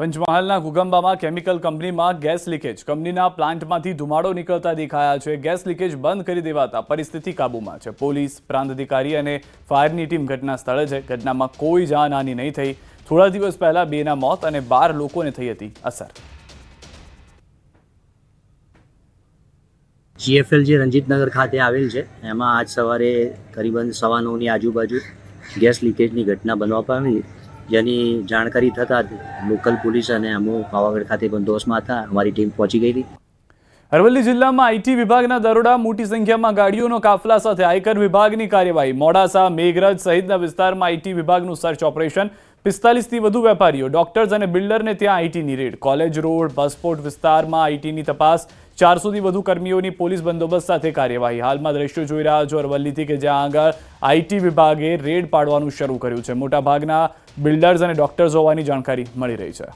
પંચમહાલના ઘુગંબામાં કેમિકલ કંપનીમાં gas leakage. કંપનીના પ્લાન્ટમાંથી ધુમાડો નીકળતા દેખાયા છે. ગેસ લીકેજ બંધ કરી દેવાતા પરિસ્થિતિ કાબૂમાં છે. પોલીસ, પ્રાંત અધિકારી અને ફાયરની ટીમ ઘટના સ્થળે છે. ઘટનામાં કોઈ જાનહાનિ નહીં થઈ. થોડા દિવસ પહેલા 2ના મોત અને 12 લોકોને થઈ હતી અસર. GFL જે રંજીતનગર ખાતે આવેલ છે એમાં આજ સવારે કરીબન 9:15ની આજુબાજુ ગેસ લીકેજની ઘટના બનવા પામી, જેની જાણકારી થતાં લોકલ પોલીસ અને અમો પાવાગઢ ખાતે બંદોબસ્તમાં હતા. અમારી ટીમ પહોંચી ગઈ હતી. અરવલ્લી જિલ્લામાં આઈટી વિભાગના દરોડા. મોટી સંખ્યામાં ગાડીઓનો કાફલા સાથે આયકર વિભાગની કાર્યવાહી. મોડાસા, મેઘરજ સહિતના વિસ્તારમાં આઈટી વિભાગનું સર્ચ ઓપરેશન. 45થી વધુ વેપારીઓ, ડોક્ટર્સ અને બિલ્ડરને ત્યાં આઈટીની રેડ. કોલેજ રોડ, બસપોર્ટ વિસ્તારમાં આઈટીની તપાસ. 400થી વધુ કર્મીઓની પોલીસ બંદોબસ્ત સાથે કાર્યવાહી. હાલમાં દ્રશ્યો જોઈ રહ્યા છો અરવલ્લીથી કે જ્યાં આગળ આઈટી વિભાગે રેડ પાડવાનું શરૂ કર્યું છે. મોટાભાગના બિલ્ડર્સ અને ડોક્ટર્સ હોવાની જાણકારી મળી રહી છે.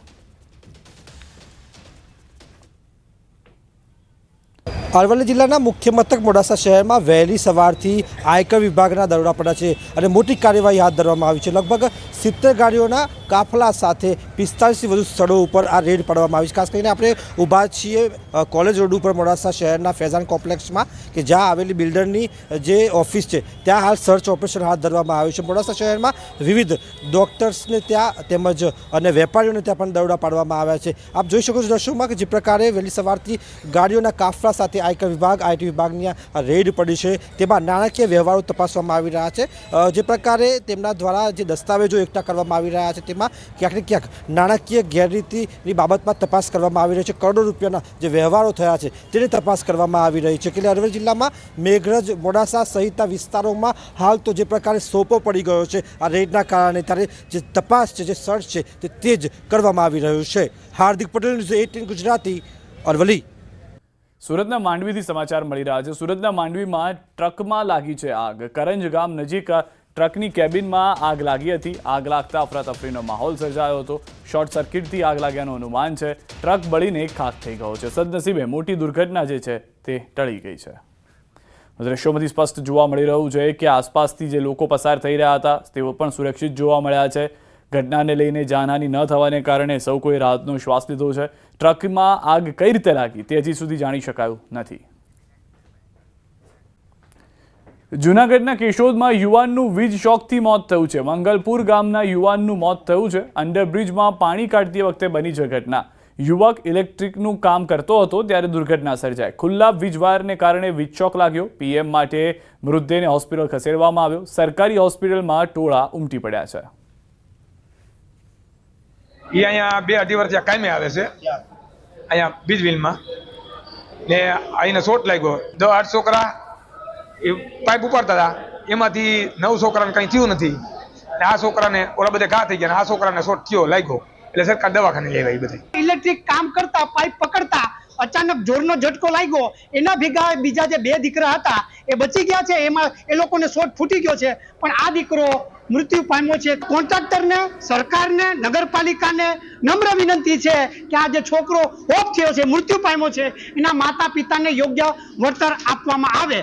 અરવલ્લી જિલ્લાના મુખ્ય મથક મોડાસા શહેરમાં વહેલી સવારથી આયકર વિભાગના દરોડા પડ્યા છે અને મોટી કાર્યવાહી હાથ ધરવામાં આવી છે. લગભગ 70 ગાડીઓના કાફલા સાથે 45થી વધુ સ્થળો ઉપર આ રેડ પાડવામાં આવી છે. ખાસ કરીને આપણે ઊભા છીએ કોલેજ રોડ ઉપર મોડાસા શહેરના ફેઝાન કોમ્પ્લેક્સમાં કે જ્યાં આવેલી બિલ્ડરની જે ઓફિસ છે ત્યાં હાલ સર્ચ ઓપરેશન હાથ ધરવામાં આવ્યું છે. મોડાસા શહેરમાં વિવિધ ડોક્ટર્સને ત્યાં તેમજ અને વેપારીઓને ત્યાં પણ દરોડા પાડવામાં આવ્યા છે. આપ જોઈ શકો છો દ્રશ્યોમાં કે જે પ્રકારે વહેલી સવારથી ગાડીઓના કાફલા સાથે આયકર વિભાગ, આઈટી વિભાગની રેડ પડી છે. તેમાં નાણાકીય વ્યવહારો તપાસવામાં આવી રહ્યા છે. જે પ્રકારે તેમના દ્વારા જે દસ્તાવેજો એકઠા કરવામાં આવી રહ્યા છે તેમાં ક્યાંક ને ક્યાંક નાણાકીય ગેરરીતિની બાબતમાં તપાસ કરવામાં આવી રહી છે. કરોડો રૂપિયાના જે વ્યવહારો થયા છે તેની તપાસ કરવામાં આવી રહી છે. એટલે અરવલ્લી જિલ્લામાં મેઘરજ, મોડાસા સહિતના વિસ્તારોમાં હાલ તો જે પ્રકારે સોપો પડી ગયો છે આ રેડના કારણે, ત્યારે જે તપાસ છે, જે સર્ચ છે તે તેજ કરવામાં આવી રહ્યું છે. હાર્દિક પટેલ, ન્યૂઝ 18 ગુજરાતી, અરવલ્લી. સુરતના માંડવીથી સમાચાર મળી રહ્યા છે. સુરતના માંડવીમાં ટ્રકમાં લાગી છે આગ. કરંજ ગામ નજીક ટ્રકની કેબિનમાં આગ લાગી હતી. આગ લાગતા અફરાતફરીનો માહોલ સર્જાયો હતો. શોર્ટ સર્કિટથી આગ લાગ્યાનું અનુમાન છે. ટ્રક બળીને ખાખ થઈ ગયો છે. સદનસીબે મોટી દુર્ઘટના જે છે તે ટળી ગઈ છે. દ્રશ્યોમાંથી સ્પષ્ટ જોવા મળી રહ્યું છે કે આસપાસથી જે લોકો પસાર થઈ રહ્યા હતા તેઓ પણ સુરક્ષિત જોવા મળ્યા છે. ઘટનાને લઈને જાનહાનિ ન થવાને કારણે સૌ કોઈ રાહતનો શ્વાસ લીધો છે. ટ્રકમાં આગ કઈ રીતે લાગી તે હજી સુધી જાણી શકાયું નથી. જૂનાગઢના કેશોદમાં યુવાનનું વીજ શોકથી મોત થયું છે. મંગલપુર ગામના યુવાનનું મોત થયું છે. અંડરબ્રિજમાં પાણી કાઢતી વખતે બની છે ઘટના. યુવક ઇલેક્ટ્રિકનું કામ કરતો હતો ત્યારે દુર્ઘટના સર્જાઈ. ખુલ્લા વીજ વાયરને કારણે વીજ શોક લાગ્યો. પીએમ માટે મૃતદેહને હોસ્પિટલ ખસેડવામાં આવ્યો. સરકારી હોસ્પિટલમાં ટોળા ઉમટી પડ્યા છે. એ અહીંયા 2-2.5 વર્ષ કાયમે આવે છે અહીંયા બીજવીલમાં ને અહીંને શોટ લાગ્યો. 8 છોકરા એ પાઇપ ઉપાડતા હતા, એમાંથી 9 છોકરાને કંઈ થયું નથી ને આ છોકરાને ઓલા બધા ઘા થઈ ગયા. આ છોકરાને શોટ થયો લાગ્યો એટલે સરકાર દવાખાને લઈ આવી. બધા ઇલેક્ટ્રિક કામ કરતા પાઇપ પકડતા અચાનક જોરનો ઝટકો લાગ્યો. એના ભેગા બીજા જે 2 દીકરા હતા એ બચી ગયા છે. એમાં એ લોકોને શોટ ફૂટી ગયો છે, પણ આ દીકરો મૃત્યુ પામ્યો છે. કોન્ટ્રાક્ટરને, સરકારને, નગરપાલિકાને નમ્ર વિનંતી છે કે આ જે છોકરો ઓફ થયો છે, મૃત્યુ પામ્યો છે, એના માતા પિતાને યોગ્ય વળતર આપવામાં આવે.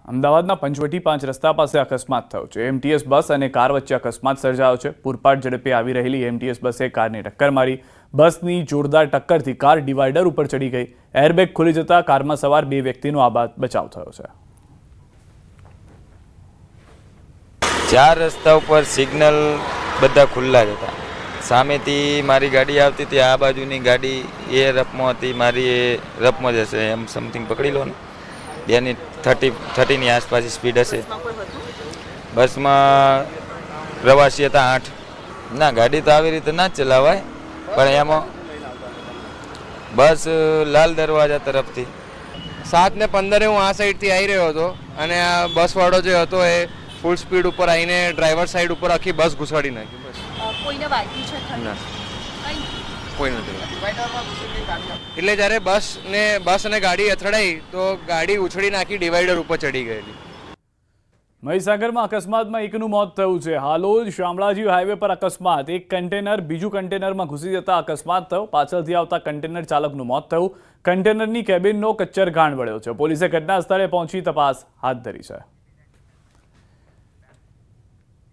અમદાવાદના પંચવટી 5 રસ્તા પાસે અકસ્માત થયો છે. એમટીએસ બસ અને કાર વચ્ચે અકસ્માત સર્જાયો છે. પૂરપાટ ઝડપે આવી રહેલી એમટીએસ બસે કારને ટક્કર મારી. બસની જોરદાર ટક્કરથી કાર ડિવાઈડર ઉપર ચડી ગઈ. એરબેગ ખુલી જતા કારમાં સવાર 2 વ્યક્તિનો આબાદ બચાવ થયો છે. 4 રસ્તા ઉપર સિગ્નલ બધા ખુલ્લા જ હતા. સામેથી મારી ગાડી આવતી હતી, આ બાજુની ગાડી એ રફમાં હતી, મારી એ રફમાં જ હશે, એમ સમથિંગ પકડી લો ને. એની 30ની આસપાસ સ્પીડ હશે. બસમાં પ્રવાસી હતા 8. ના, ગાડી તો આવી રીતે ના જ ચલાવાય, પણ એમાં બસ લાલ દરવાજા તરફથી 7:15 હું આ સાઈડથી આવી રહ્યો હતો અને આ બસવાળો જે હતો એ ફૂલ સ્પીડ ઉપર આવીને ડ્રાઈવર સાઈડ ઉપર આખી બસ ઘુસાડી નાખી. બસ કોઈને વાગ્યું છે? ના, કોઈ નથી. એટલે જ્યારે બસ અને ગાડી અથડાઈ તો ગાડી ઉછળી નાખી ડિવાઈડર ઉપર ચડી ગયેલી. મહીસાગરમાં અકસ્માતમાં એકનું મોત થયું છે. હાલોલ શામળાજી હાઈવે પર અકસ્માત. એક કન્ટેનર બીજું કન્ટેનરમાં ઘૂસી જતા અકસ્માત થયો. પાછળથી આવતા કન્ટેનર ચાલકનું મોત થયું. કન્ટેનરની કેબિનનો કચ્ચર ગાણ વળ્યો છે. પોલીસે ઘટના સ્થળે પહોંચી તપાસ હાથ ધરી છે.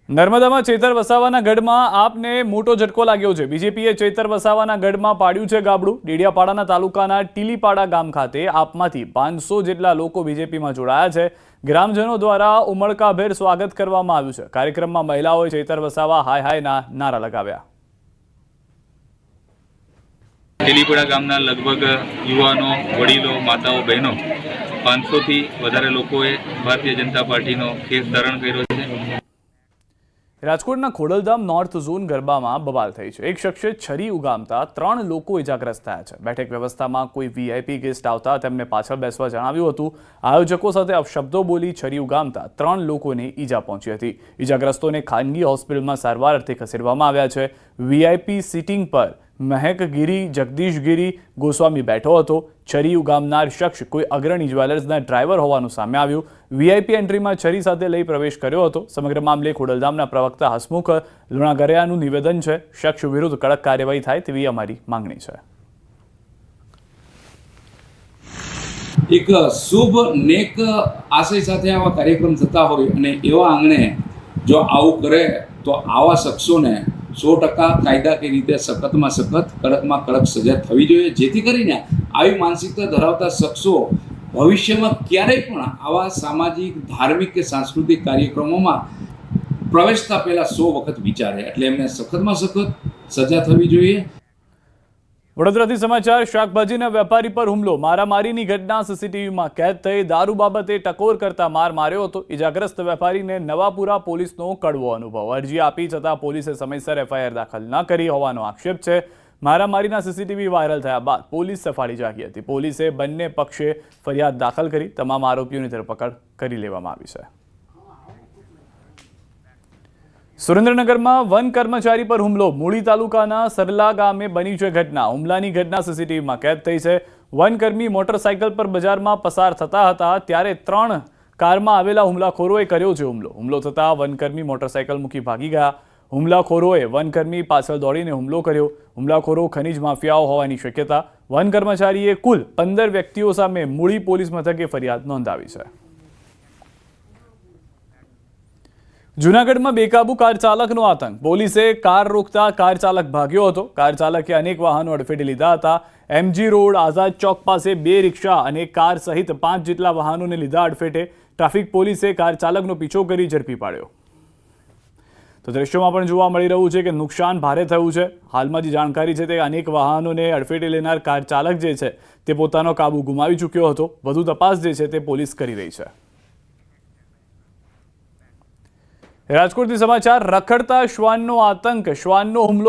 નર્મદામાં ચેતર વસાવાના ગઢમાં આપને મોટો ઝટકો લાગ્યો છે. બીજેપીએ ચેતર વસાવાના ગઢમાં પાડ્યું છે ગાબડું. ડેડિયાપાડાના તાલુકાના ટીલીપાડા ગામ ખાતે આપમાંથી 500 જેટલા લોકો બીજેપીમાં જોડાયા છે. ગ્રામજનો દ્વારા ઉમળકાભેર સ્વાગત કરવામાં આવ્યું છે. કાર્યક્રમમાં મહિલાઓએ ચેતર વસાવા હાય હાયના નારા લગાવ્યા. ટીલીપાડા ગામના લગભગ યુવાનો, વડીલો, માતાઓ, બહેનો 500થી વધારે લોકોએ ભારતીય જનતા પાર્ટીનો કેસ ધારણ કર્યો છે. રાજકોટના ખોડલધામ નોર્થ ઝોન ગરબામાં બબાલ થઈ છે. એક શખ્સે છરી ઉગામતા 3 લોકો ઇજાગ્રસ્ત થયા છે. બેઠક વ્યવસ્થામાં કોઈ વીઆઈપી ગેસ્ટ આવતા તેમને પાછળ બેસવા જણાવ્યું હતું. આયોજકો સાથે અપશબ્દો બોલી છરી ઉગામતા 3 લોકોને ઈજા પહોંચી હતી. ઈજાગ્રસ્તોને ખાનગી હોસ્પિટલમાં સારવાર અર્થે ખસેડવામાં આવ્યા છે. વીઆઈપી સીટિંગ પર મહેક ગીરી, જગદીશ ગીરી ગોસ્વામી બેઠો હતો. છરી ઉગામનાર શખ્સ કોઈ અગ્રણી જ્વેલર્સના ડ્રાઈવર હોવાનું સામે આવ્યું. વીઆઈપી એન્ટ્રીમાં છરી સાથે લઈ પ્રવેશ કર્યો હતો. સમગ્ર મામલે ખોડલધામના પ્રવક્તા હસમુખ લુણાગરિયાનું નિવેદન છે. શખ્સ વિરુદ્ધ કડક કાર્યવાહી થાય તેવી અમારી માંગણી છે. એક શુભ નેક આશય સાથે આવા કાર્યક્રમ થતા હોય અને એવા આંગણે જો આવું કરે તો આવા શખ્સોને 100% કાયદાકીય રીતે સખતમાં સખત, કડકમાં કડક સજા થવી જોઈએ, જેથી કરીને આવી માનસિકતા ધરાવતા શખ્સો ભવિષ્યમાં ક્યારેય પણ આવા સામાજિક, ધાર્મિક કે સાંસ્કૃતિક કાર્યક્રમોમાં પ્રવેશતા પહેલા 100 વખત વિચારે. એટલે એમને સખતમાં સખત સજા થવી જોઈએ. વડોદરાથી સમાચાર. શાકભાજીના વેપારી પર હુમલો, મારામારીની ઘટના સીસીટીવીમાં કેદ થઈ. દારૂ બાબતે ટકોર કરતા માર માર્યો હતો. ઇજાગ્રસ્ત વેપારીને નવાપુરા પોલીસનો કડવો અનુભવ. અરજી આપી છતાં પોલીસે સમયસર એફઆઈઆર દાખલ ન કરી હોવાનો આક્ષેપ છે. મારામારીના સીસીટીવી વાયરલ થયા બાદ પોલીસ સફાળી જાગી હતી. પોલીસે બંને પક્ષે ફરિયાદ દાખલ કરી તમામ આરોપીઓની ધરપકડ કરી લેવામાં આવી છે. સુરેન્દ્રનગરમાં વન કર્મચારી પર હુમલો, મૂળી તાલુકાના સરલા ગામે બની છે ઘટના. હુમલાની ઘટના સીસીટીવીમાં કેદ થઈ છે. વનકર્મી મોટરસાયકલ પર બજારમાં પસાર થતા હતા ત્યારે 3 કારમાં આવેલા હુમલાખોરોએ કર્યો છે હુમલો. હુમલો થતાં વનકર્મી મોટરસાયકલ મૂકી ભાગી ગયા. હુમલાખોરોએ વનકર્મી પાછળ દોડીને હુમલો કર્યો. હુમલાખોરો ખનીજ માફિયાઓ હોવાની શક્યતા. વન કર્મચારીએ કુલ 15 વ્યક્તિઓ સામે મૂળી પોલીસ મથકે ફરિયાદ નોંધાવી છે. જૂનાગઢમાં બેકાબુ કાર ચાલકનો આતંક. પોલીસે કાર રોકતા કાર ચાલક ભાગ્યો હતો. કાર ચાલકે અનેક વાહનો અડફેટે લીધા હતા. એમજી રોડ, આઝાદ ચોક પાસે 2 રિક્ષા અને કાર સહિત 5 જેટલા વાહનોને લીધા અડફેટે. ટ્રાફિક પોલીસે કાર ચાલકનો પીછો કરી ઝડપી પાડ્યો. તો દ્રશ્યોમાં પણ જોવા મળી રહ્યું છે કે નુકસાન ભારે થયું છે. હાલમાં જે જાણકારી છે તે અનેક વાહનોને અડફેટે લેનાર કાર ચાલક જે છે તે પોતાનો કાબુ ગુમાવી ચૂક્યો હતો. વધુ તપાસ જે છે તે પોલીસ કરી રહી છે. રાજકોટથી સમાચાર. રખડતા શ્વાનનો આતંક, શ્વાનનો હુમલો